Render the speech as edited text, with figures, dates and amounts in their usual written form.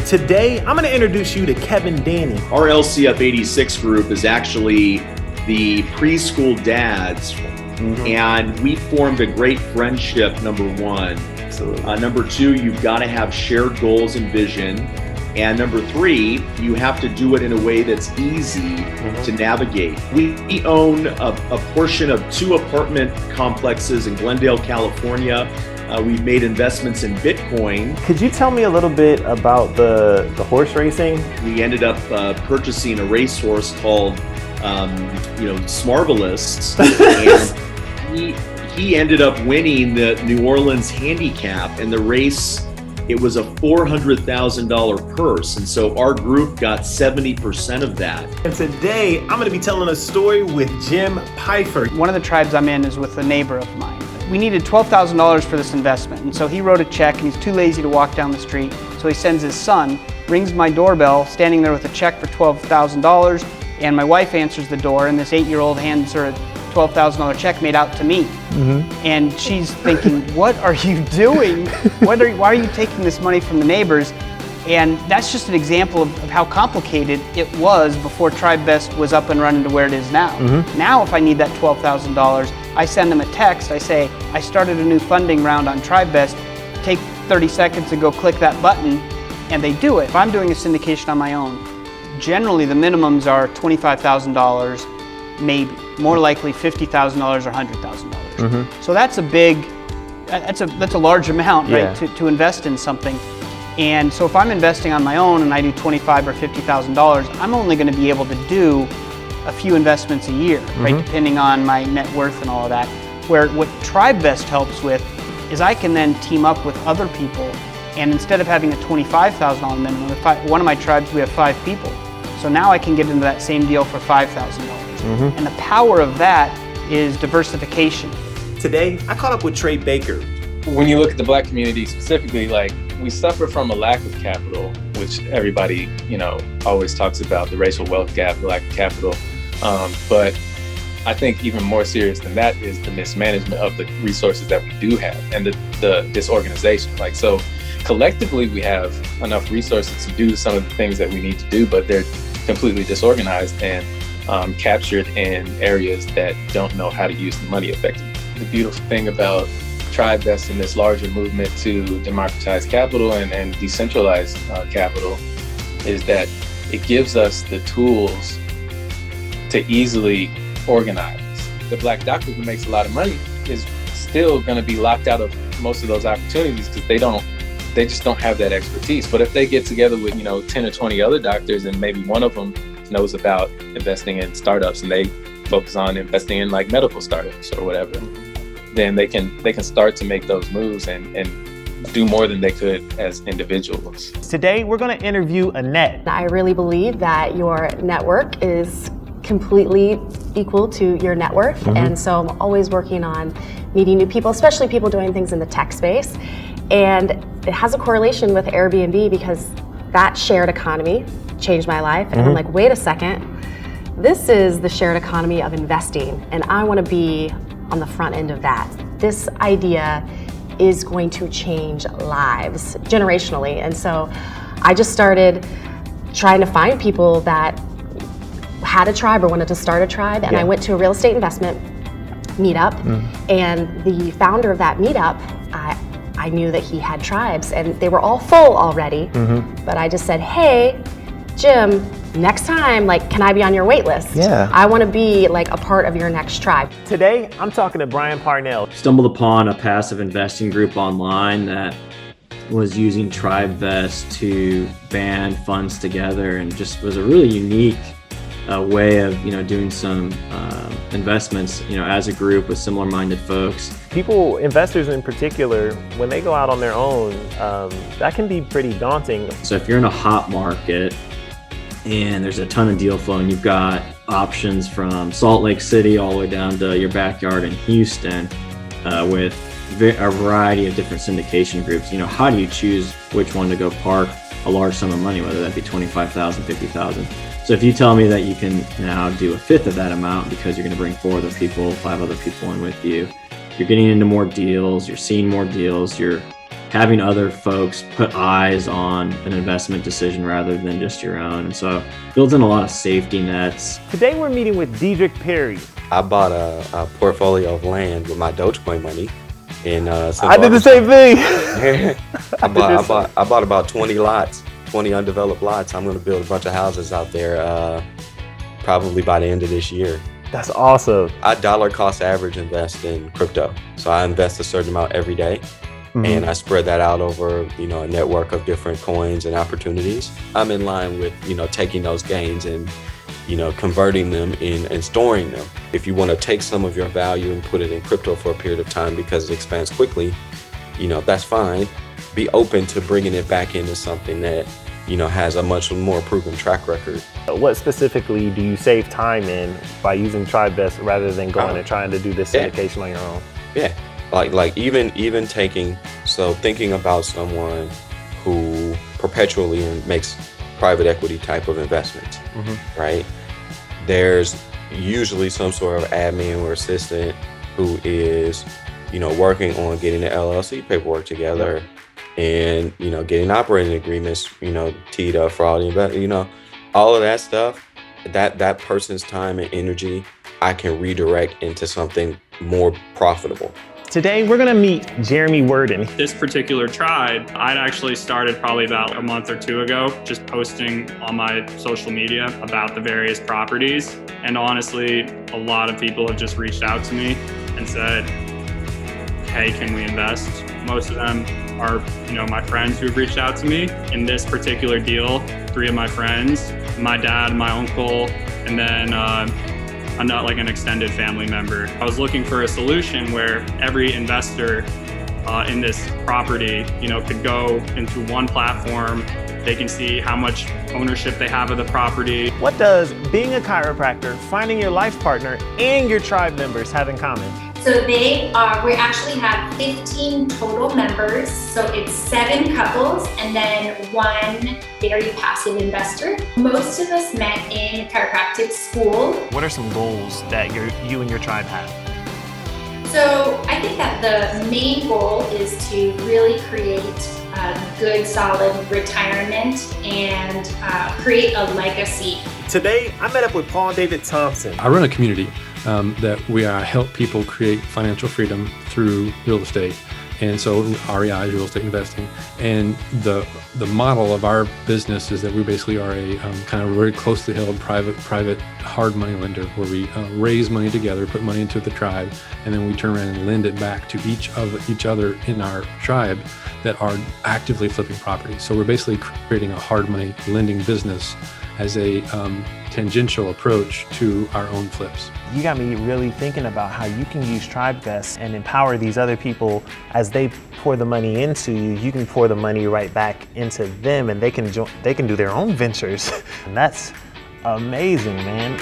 Today, I'm gonna introduce you to Kevin Danny. Our LCF 86 group is actually the preschool dads, and we formed a great friendship, number one. Absolutely. Number two, you've got to have shared goals and vision. And number three, you have to do it in a way that's easy to navigate. We own a portion of 2 apartment complexes in Glendale, California. We've made investments in Bitcoin. Could you tell me a little bit about the horse racing? We ended up purchasing a racehorse called, Smarvelous, and he ended up winning the New Orleans handicap. In the race, it was a $400,000 purse, and so our group got 70% of that. And today, I'm gonna be telling a story with Jim Pfeiffer. One of the tribes I'm in is with a neighbor of mine. We needed $12,000 for this investment, and so he wrote a check, and he's too lazy to walk down the street, so he sends his son, rings my doorbell, standing there with a check for $12,000, and my wife answers the door, and this 8-year-old hands her a $12,000 check made out to me. And she's thinking, what are you doing? Why are you taking this money from the neighbors? And that's just an example of how complicated it was before TribeVest was up and running to where it is now. Now if I need that $12,000, I send them a text, I say, I started a new funding round on TribeVest, take 30 seconds to go click that button, and they do it. If I'm doing a syndication on my own, generally the minimums are $25,000, maybe. More likely $50,000 or $100,000. So that's a large amount, right, to invest in something. And so if I'm investing on my own and I do $25,000 or $50,000, I'm only going to be able to do a few investments a year, right, depending on my net worth and all of that. Where what TribeVest helps with is I can then team up with other people, and instead of having a $25,000 minimum, one of my tribes, we have 5 people. So now I can get into that same deal for $5,000. And the power of that is diversification. Today, I caught up with Trey Baker. When you look at the Black community specifically, like, we suffer from a lack of capital, which everybody, always talks about, the racial wealth gap, the lack of capital. But I think even more serious than that is the mismanagement of the resources that we do have and the disorganization. Like, so collectively, we have enough resources to do some of the things that we need to do, but they're completely disorganized and captured in areas that don't know how to use the money effectively. The beautiful thing about TribeVest and this larger movement to democratize capital and decentralize capital is that it gives us the tools to easily organize. The Black doctor who makes a lot of money is still going to be locked out of most of those opportunities because they just don't have that expertise. But if they get together with 10 or 20 other doctors and maybe one of them knows about investing in startups and they focus on investing in like medical startups or whatever, then they can start to make those moves and do more than they could as individuals. Today, we're gonna interview Annette. I really believe that your network is completely equal to your net worth. And so I'm always working on meeting new people, especially people doing things in the tech space. And it has a correlation with Airbnb because that shared economy changed my life. And I'm like, wait a second, this is the shared economy of investing, and I want to be on the front end of that. This idea is going to change lives generationally. And so I just started trying to find people that had a tribe or wanted to start a tribe. And I went to a real estate investment meetup, and the founder of that meetup, I knew that he had tribes and they were all full already. But I just said, hey, Jim, next time, like, can I be on your wait list? I want to be like a part of your next tribe. Today, I'm talking to Brian Parnell. Stumbled upon a passive investing group online that was using TribeVest to band funds together, and just was a really unique way of doing some investments as a group with similar minded folks. People, investors in particular, when they go out on their own, that can be pretty daunting. So if you're in a hot market and there's a ton of deal flow and you've got options from Salt Lake City all the way down to your backyard in Houston with a variety of different syndication groups, how do you choose which one to go park a large sum of money, whether that be $25,000, $50,000? So if you tell me that you can now do a fifth of that amount because you're going to bring 4 other people, 5 other people in with you, you're getting into more deals, you're seeing more deals, you're having other folks put eyes on an investment decision rather than just your own. And so builds in a lot of safety nets. Today we're meeting with Diedrich Perry. I bought a portfolio of land with my Dogecoin money. And I did the same thing. I bought about 20 lots, 20 undeveloped lots. I'm going to build a bunch of houses out there probably by the end of this year. That's awesome. I dollar cost average invest in crypto. So I invest a certain amount every day. And I spread that out over, a network of different coins and opportunities. I'm in line with, taking those gains and, converting them and storing them. If you want to take some of your value and put it in crypto for a period of time because it expands quickly, that's fine. Be open to bringing it back into something that, has a much more proven track record. What specifically do you save time in by using TribeVest rather than going and trying to do this syndication on your own? Yeah. Like even thinking about someone who perpetually makes private equity type of investments, right? There's usually some sort of admin or assistant who is, working on getting the LLC paperwork together and, getting operating agreements, teed up for all the all of that stuff. That person's time and energy, I can redirect into something more profitable. Today, we're gonna meet Jeremy Worden. This particular tribe, I'd actually started probably about a month or two ago, just posting on my social media about the various properties. And honestly, a lot of people have just reached out to me and said, hey, can we invest? Most of them are, my friends who've reached out to me. In this particular deal, 3 of my friends, my dad, my uncle, and then I'm not like an extended family member. I was looking for a solution where every investor in this property, could go into one platform. They can see how much ownership they have of the property. What does being a chiropractor, finding your life partner, and your tribe members have in common? So we actually have 15 total members. So it's 7 couples and then 1 very passive investor. Most of us met in chiropractic school. What are some goals that you and your tribe have? So I think that the main goal is to really create a good, solid retirement and create a legacy. Today, I met up with Paul David Thompson. I run a community that we help people create financial freedom through real estate. And so REI is real estate investing. And the model of our business is that we basically are a kind of very closely held private hard money lender where we raise money together, put money into the tribe, and then we turn around and lend it back to each other in our tribe that are actively flipping property. So we're basically creating a hard money lending business as a tangential approach to our own flips. You got me really thinking about how you can use TribeVest and empower these other people as they pour the money into you. You can pour the money right back into them, and they can do their own ventures. And that's amazing, man.